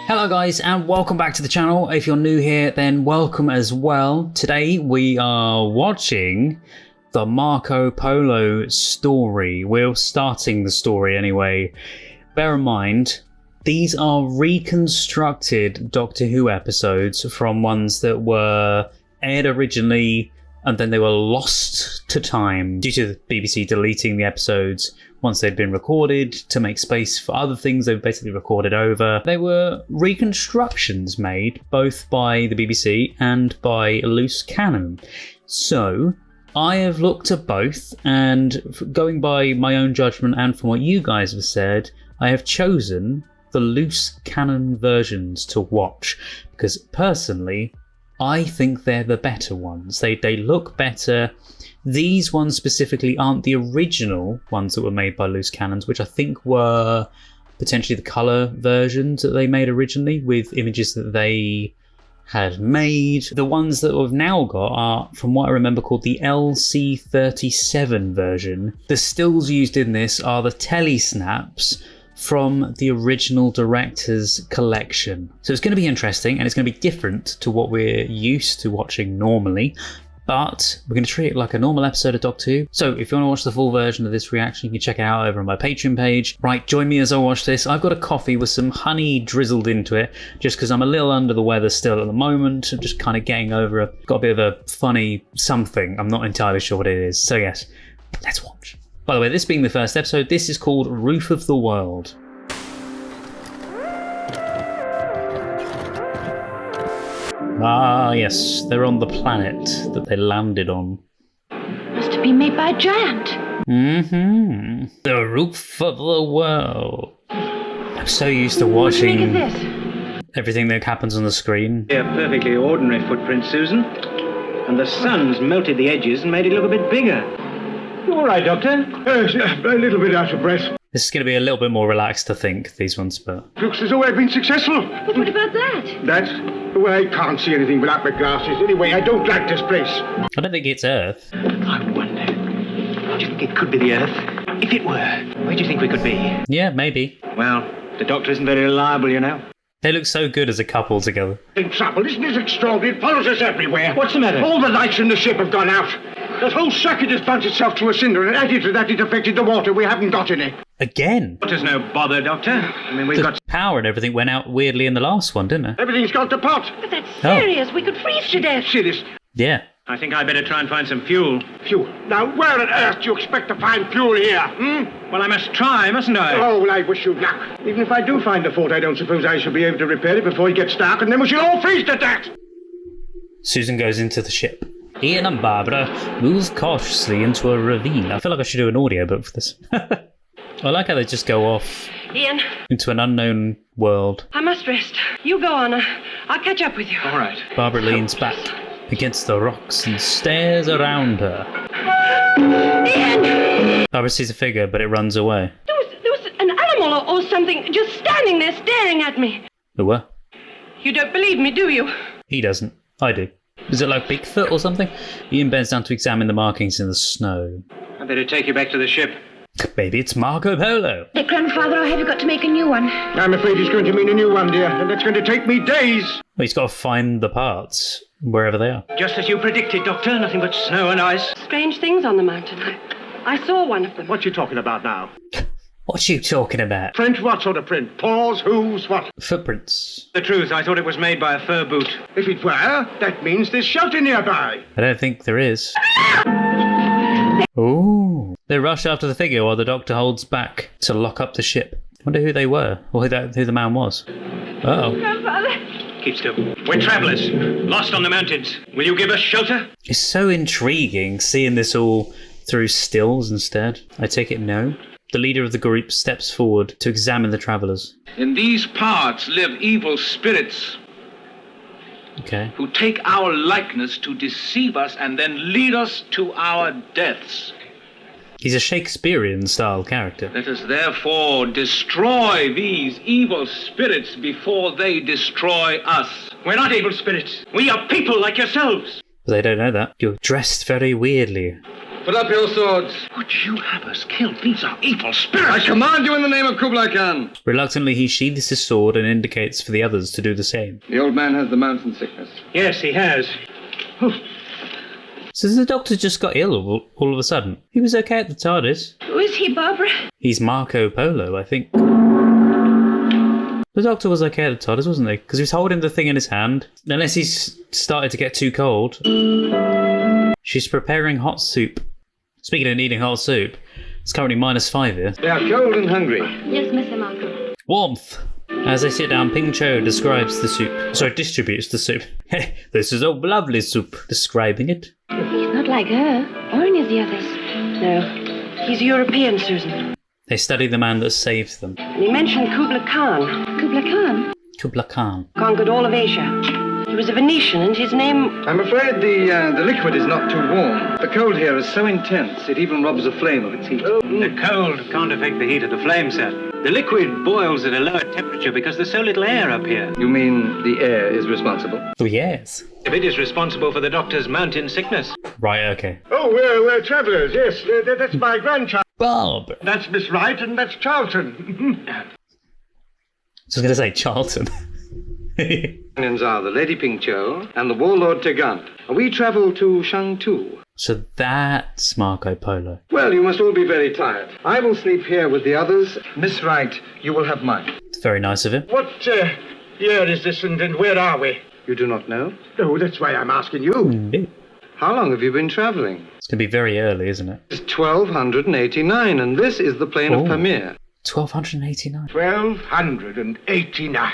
Hello guys and welcome back to the channel. If you're new here then welcome as well. Today we are watching the Marco Polo story. We're starting the story anyway. Bear in mind, these are reconstructed Doctor Who episodes from ones that were aired originally and then they were lost to time due to the BBC deleting the episodes once they'd been recorded to make space for other things they've basically recorded over. They were reconstructions made both by the BBC and by Loose Cannon. So I have looked at both, and going by my own judgment and from what you guys have said, I have chosen the Loose Cannon versions to watch because personally I think they're the better ones. They look better. These ones specifically aren't the original ones that were made by Loose Cannons, which I think were potentially the colour versions that they made originally with images that they had made. The ones that we've now got are, from what I remember, called the LC39 version. The stills used in this are the Telesnaps from the original director's collection. So it's going to be interesting and it's going to be different to what we're used to watching normally, but we're going to treat it like a normal episode of Doctor Who. So if you want to watch the full version of this reaction, you can check it out over on my Patreon page. Right, join me as I watch this. I've got a coffee with some honey drizzled into it, just because I'm a little under the weather still at the moment. I'm just kind of getting over it. Got a bit of a funny something. I'm not entirely sure what it is. So yes, let's watch. By the way, this being the first episode, this is called Roof of the World. Ah, yes, they're on the planet that they landed on. Must have been made by a giant. The roof of the world. I'm so used to watching What do you make of this? Everything that happens on the screen. They're perfectly ordinary footprints, Susan. And the sun's melted the edges and made it look a bit bigger. You all right, Doctor? A little bit out of breath. This is going to be a little bit more relaxed, I think, these ones, but... Looks as though I've been successful. But what about that? That? Well, I can't see anything without my glasses. Anyway, I don't like this place. I don't think it's Earth. I wonder. Do you think it could be the Earth? If it were, where do you think we could be? Yeah, maybe. Well, the Doctor isn't very reliable, you know. They look so good as a couple together. In trouble, isn't it extraordinary? It follows us everywhere. What's the matter? All the lights in the ship have gone out. That whole circuit has burnt itself to a cinder, and added to that it affected the water. We haven't got any. Again? Water's no bother, Doctor. I mean, we've The got... power and everything went out weirdly in the last one, didn't it? Everything's gone to pot. But that's serious. We could freeze to death. Serious. Yeah. I think I better try and find some fuel. Fuel. Now, where on earth do you expect to find fuel here, Well, I must try, mustn't I? Oh, well, I wish you luck. Even if I do find the fault, I don't suppose I shall be able to repair it before it gets dark, and then we shall all freeze to death. Susan goes into the ship. Ian and Barbara move cautiously into a ravine. I feel like I should do an audiobook for this. I like how they just go off Ian, into an unknown world. I must rest. You go on. I'll catch up with you. All right. Barbara leans back against the rocks and stares around her. Ian! Barbara sees a figure, but it runs away. There was an animal or something just standing there staring at me. The what? You don't believe me, do you? He doesn't. I do. Is it like Bigfoot or something? Ian bends down to examine the markings in the snow. I better take you back to the ship. Maybe it's Marco Polo. Grandfather, I have got to make a new one. I'm afraid it's going to mean a new one, dear, and it's going to take me days. Well, he's got to find the parts wherever they are. Just as you predicted, Doctor. Nothing but snow and ice. Strange things on the mountain. I saw one of them. What you talking about now? What you talking about? Print? What sort of print? Paws? Hooves? What? Footprints. The truth, I thought it was made by a fur boot. If it were, that means there's shelter nearby. I don't think there is. Ooh. They rush after the figure while the Doctor holds back to lock up the ship. Wonder who they were, or who the man was. Uh-oh. Grandfather! Keep still. We're travellers, lost on the mountains. Will you give us shelter? It's so intriguing seeing this all through stills instead. I take it no. The leader of the group steps forward to examine the travellers. In these parts live evil spirits Okay. who take our likeness to deceive us and then lead us to our deaths. He's a Shakespearean-style character. Let us therefore destroy these evil spirits before they destroy us. We're not evil spirits. We are people like yourselves. They don't know that. You're dressed very weirdly. Put up your swords. Would you have us killed? These are evil spirits. I command you in the name of Kublai Khan. Reluctantly, he sheathes his sword and indicates for the others to do the same. The old man has the mountain sickness. Yes, he has. So the doctor just got ill all of a sudden. He was okay at the TARDIS. Who is he, Barbara? He's Marco Polo, I think. The doctor was okay at the TARDIS, wasn't he? Because he was holding the thing in his hand. Unless he's started to get too cold. She's preparing hot soup. Speaking of needing hot soup, it's currently -5 here. They are cold and hungry. Yes, Mr. Marco. Warmth. As they sit down, Ping Cho describes the soup. Sorry, distributes the soup. This is a lovely soup. Describing it. He's not like her, or any of the others. No, he's European, Susan. They study the man that saved them. And he mentioned Kublai Khan. Kublai Khan? Kublai Khan. Conquered all of Asia. He was a Venetian, and his name... I'm afraid the liquid is not too warm. The cold here is so intense, it even robs a flame of its heat. The cold can't affect the heat of the flame, sir. The liquid boils at a lower temperature because there's so little air up here. You mean the air is responsible? Oh, yes. If it is responsible for the doctor's mountain sickness. Right, okay. Oh, we're travellers, yes. That's my grandchild. Bob! That's Miss Wright, and that's Charlton. I was going to say Charlton. Companions are the Lady Ping Cho and the Warlord Tegant. We travel to Shangtu. So that's Marco Polo. Well, you must all be very tired. I will sleep here with the others. Miss Wright, you will have mine. It's very nice of him. What year is this, and where are we? You do not know? No, that's why I'm asking you. No. How long have you been traveling? It's going to be very early, isn't it? It's 1289, and this is the plain of Pamir. 1289. 1289.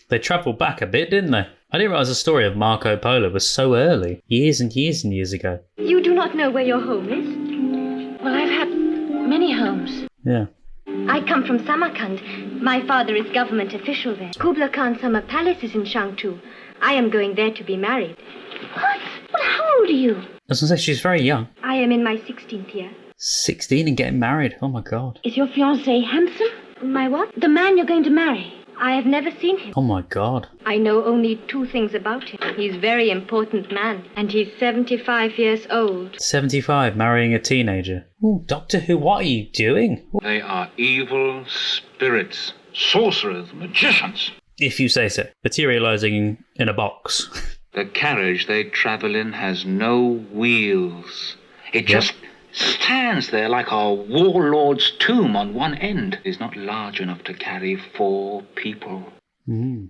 They travelled back a bit, didn't they? I didn't realise the story of Marco Polo was so early. Years and years and years ago. You do not know where your home is? Well, I've had many homes. Yeah. I come from Samarkand. My father is government official there. Kublai Khan Summer Palace is in Shangtu. I am going there to be married. What? Well, how old are you? I was going to say, she's very young. I am in my 16th year. 16 and getting married? Oh my god. Is your fiancé handsome? My what? The man you're going to marry. I have never seen him. Oh my god. I know only 2 things about him. He's a very important man, and he's 75 years old. 75, marrying a teenager. Oh, Doctor Who, what are you doing? They are evil spirits, sorcerers, magicians. If you say so. Materialising in a box. The carriage they travel in has no wheels. It just stands there like a warlord's tomb on one end. It is not large enough to carry 4 people.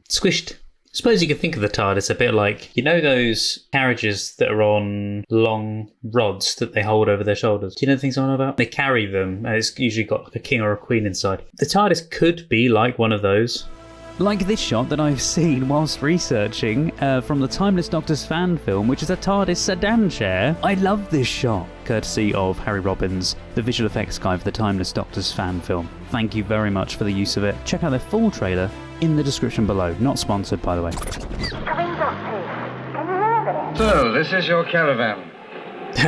Squished. I suppose you could think of the TARDIS a bit like, you know those carriages that are on long rods that they hold over their shoulders? Do you know the things I'm on about? They carry them, and it's usually got like a king or a queen inside. The TARDIS could be like one of those. Like this shot that I've seen whilst researching from the Timeless Doctor's fan film, which is a TARDIS sedan chair. I love this shot, courtesy of Harry Robbins, the visual effects guy for the Timeless Doctor's fan film. Thank you very much for the use of it. Check out their full trailer in the description below. Not sponsored, by the way. So, this is your caravan.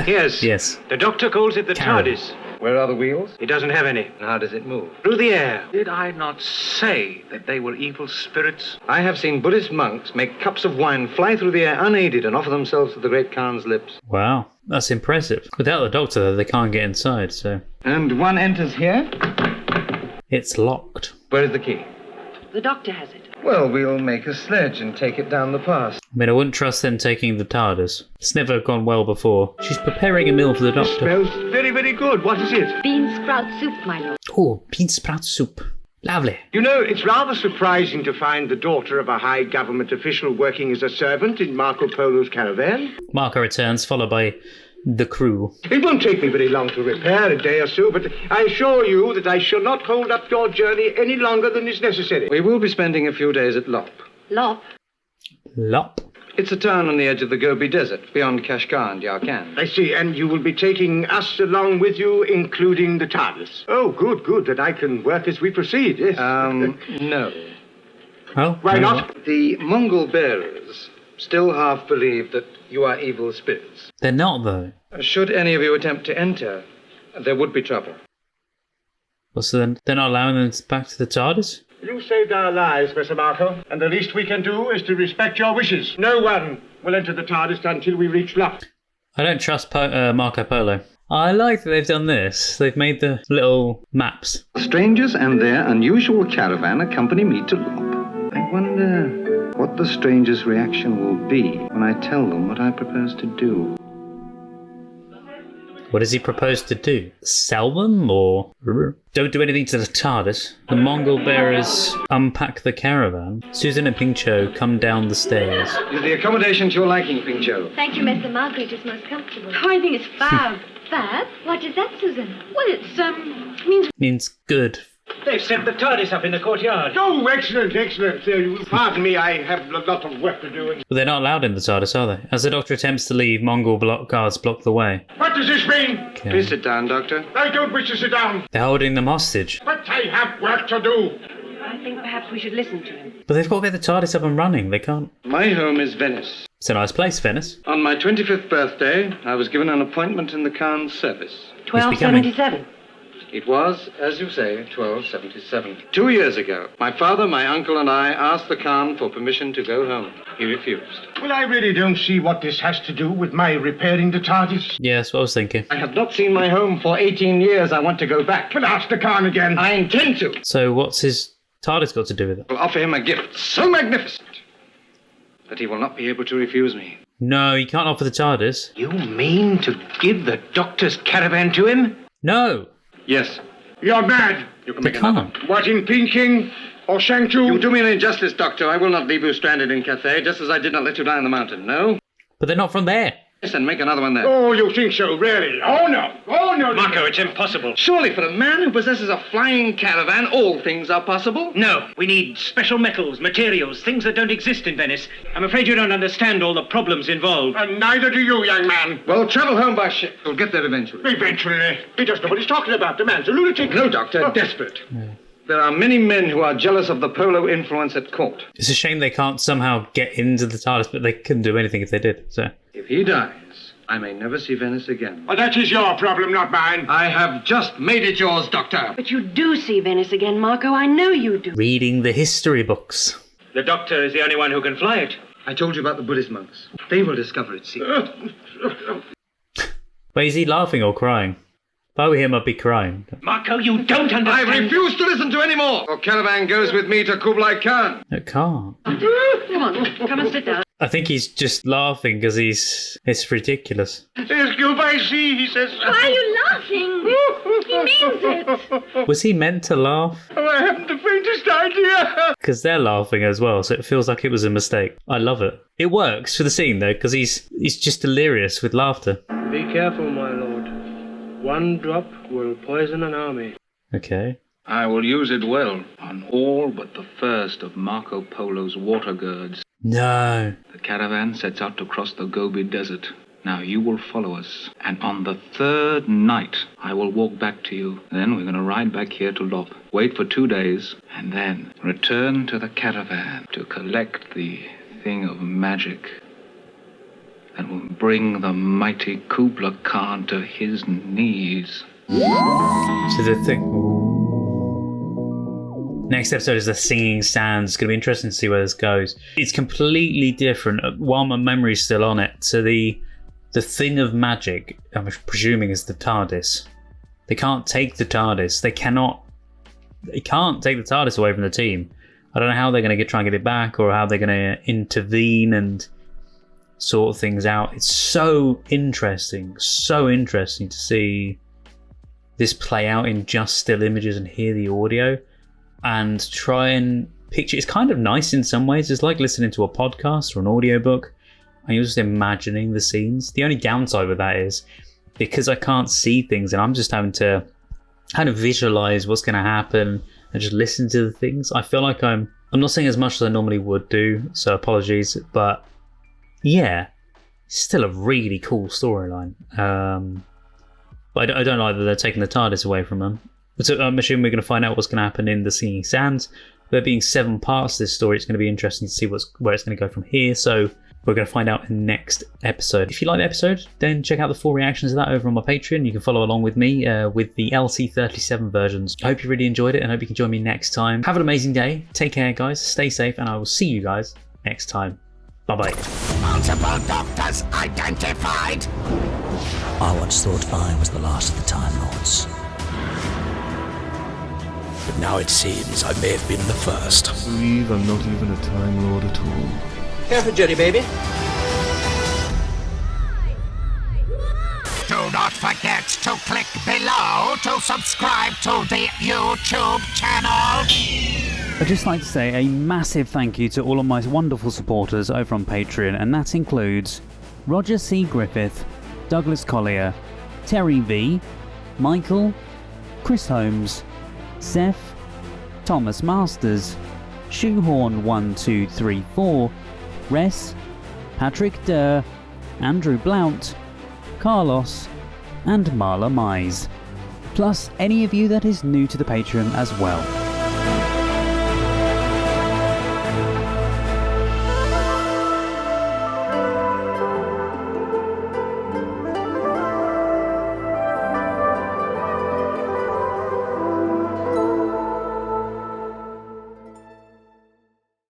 Yes. Yes. The doctor calls it the Carole. TARDIS. Where are the wheels? He doesn't have any. And how does it move? Through the air. Did I not say that they were evil spirits? I have seen Buddhist monks make cups of wine fly through the air unaided and offer themselves to the great Khan's lips. Wow, that's impressive. Without the Doctor, though, they can't get inside, so... And one enters here. It's locked. Where is the key? The doctor has it. Well, we'll make a sledge and take it down the pass. I mean, I wouldn't trust them taking the TARDIS. It's never gone well before. She's preparing a meal for the Doctor. Smells very, very good. What is it? Bean sprout soup, my lord. Oh, bean sprout soup. Lovely. You know, it's rather surprising to find the daughter of a high government official working as a servant in Marco Polo's caravan. Marco returns, followed by the crew. It won't take me very long to repair, a day or so, but I assure you that I shall not hold up your journey any longer than is necessary. We will be spending a few days at Lop. Lop. Lop. It's a town on the edge of the Gobi Desert, beyond Kashgar and Yarkand. I see, and you will be taking us along with you, including the TARDIS. Oh, good, that I can work as we proceed, yes. No. Well, Why not? The Mongol bearers still half believe that you are evil spirits. They're not, though. Should any of you attempt to enter, there would be trouble. Well, so then they're not allowing them back to the TARDIS? You saved our lives, Mr. Marco, and the least we can do is to respect your wishes. No one will enter the TARDIS until we reach Lop. I don't trust Marco Polo. I like that they've done this. They've made the little maps. Strangers and their unusual caravan accompany me to Lop. I wonder what the strangers' reaction will be when I tell them what I propose to do. What does he propose to do? Sell them or... Don't do anything to the TARDIS. The Mongol bearers unpack the caravan. Susan and Pingcho come down the stairs. Is the accommodation to your liking, Pingcho? Thank you, Mr. Marco. It is most comfortable. Oh, I think it's fab. Fab? What is that, Susan? Well, it's, Means good. They've set the TARDIS up in the courtyard. Oh, excellent, excellent. Pardon me, I have a lot of work to do. But they're not allowed in the TARDIS, are they? As the Doctor attempts to leave, Mongol guards block the way. What does this mean? Okay. Please sit down, Doctor. I don't wish to sit down. They're holding them hostage. But I have work to do. I think perhaps we should listen to him. But they've got to get the TARDIS up and running. They can't. My home is Venice. It's a nice place, Venice. On my 25th birthday, I was given an appointment in the Khan's service. 1277. It was, as you say, 1277. 2 years ago, my father, my uncle, and I asked the Khan for permission to go home. He refused. Well, I really don't see what this has to do with my repairing the TARDIS. Yeah, that's what I was thinking. I have not seen my home for 18 years. I want to go back. But ask the Khan again. I intend to. So what's his TARDIS got to do with it? I will offer him a gift so magnificent that he will not be able to refuse me. No, you can't offer the TARDIS. You mean to give the Doctor's caravan to him? No! Yes, You're mad. you can They make another. can't. What, in Peking or Shangtu? You do me an injustice, Doctor. I will not leave you stranded in Cathay, just as I did not let you die on the mountain. No? But they're not from there. Yes, and make another one there. Oh, you think so, really? Oh, no. Oh, no. Marco, it's impossible. Surely for a man who possesses a flying caravan, all things are possible. No, we need special metals, materials, things that don't exist in Venice. I'm afraid you don't understand all the problems involved. And neither do you, young man. Well, travel home by ship. We'll get there eventually. Eventually. He doesn't know what he's talking about. The man's a lunatic. No, Doctor, desperate. There are many men who are jealous of the Polo influence at court. It's a shame they can't somehow get into the TARDIS, but they couldn't do anything if they did. So If he dies, I may never see Venice again. Well, that is your problem, not mine. I have just made it yours, Doctor. But you do see Venice again, Marco. I know you do. reading the history books. The Doctor is the only one who can fly it. I told you about the Buddhist monks. They will discover its secret. Wait, is he laughing or crying? If I were him, I'd be crying. Marco, you don't I understand. refuse to listen to any more. Your caravan goes with me to Kublai Khan. It can't. Come on, come and sit down. I think he's just laughing because it's ridiculous. It's goodbye, see, he says. Why are you laughing? He means it. Was he meant to laugh? Oh, I haven't the faintest idea. Because they're laughing as well, so it feels like it was a mistake. I love it. It works for the scene though, because he's just delirious with laughter. Be careful, my lord. One drop will poison an army. Okay. I will use it well on all but the first of Marco Polo's water girds. No. The caravan sets out to cross the Gobi Desert. Now you will follow us, and on the third night, I will walk back to you. Then we're going to ride back here to Lop, wait for 2 days, and then return to the caravan to collect the thing of magic that will bring the mighty Kublai Khan to his knees. So the thing. Next episode is the singing sands. It's going to be interesting to see where this goes. It's completely different while my memory's still on it. So the thing of magic, I'm presuming, is the TARDIS. They can't take the TARDIS. They can't take the TARDIS away from the team. I don't know how they're going to try and get it back, or how they're going to intervene and sort things out. It's so interesting to see this play out in just still images and hear the audio and try and picture. It's kind of nice in some ways. It's like listening to a podcast or an audiobook and you're just imagining the scenes. The only downside with that is because I can't see things and I'm just having to kind of visualize what's going to happen and just listen to the things. I feel like I'm not saying as much as I normally would do, so apologies, but yeah, it's still a really cool storyline. But I don't like that they're taking the TARDIS away from them. So I'm assuming we're going to find out what's going to happen in the Singing Sands. There being 7 parts to this story, it's going to be interesting to see where it's going to go from here. So we're going to find out in the next episode. If you like the episode, then check out the full reactions of that over on my Patreon. You can follow along with me with the LC37 versions. I hope you really enjoyed it and hope you can join me next time. Have an amazing day. Take care, guys. Stay safe, and I will see you guys next time. Bye-bye. Multiple doctors identified. I once thought I was the last of the Time Lords. But now it seems I may have been the first. I believe I'm not even a Time Lord at all. Careful, Jenny, baby. Do not forget to click below to subscribe to the YouTube channel. I'd just like to say a massive thank you to all of my wonderful supporters over on Patreon, and that includes Roger C. Griffith, Douglas Collier, Terry V, Michael, Chris Holmes, Seth, Thomas Masters, Shoehorn1234, Res, Patrick Durr, Andrew Blount, Carlos, and Marla Mize. Plus any of you that is new to the Patreon as well.